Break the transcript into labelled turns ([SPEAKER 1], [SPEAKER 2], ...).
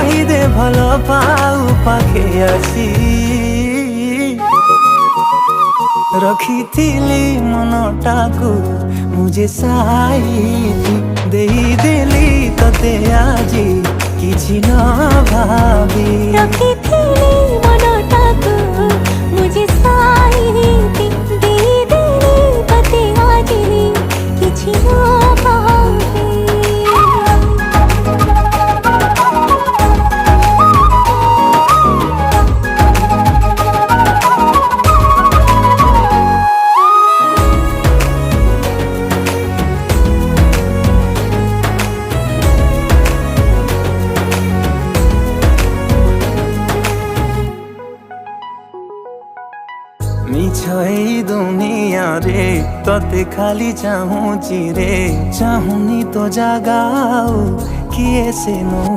[SPEAKER 1] କହିଦେ ଭଲ ପାଉ ପାଖେ ଆସି ରଖିଥିଲି ମନଟାକୁ ମୁଁ ଯେ ସାଇତି ଦେଇଦେଲି ତତେ ଆଜି କିଛି ନ ଭାବି
[SPEAKER 2] ରଖିଥିଲି ମନଟାକୁ ମୁझे ସାଇତି ଦେଇଦେଲି ତତେ ଆଜି କିଛି ନ ଭାବି।
[SPEAKER 1] ମିଛ ଏଇ ଦୁନିଆରେ ତତେ ଖାଲି ଚାହୁଁଛି ରେ ଚାହୁଁନି ତୋ ଜାଗା ଆଉ କିଏ ସେ ମୁଁ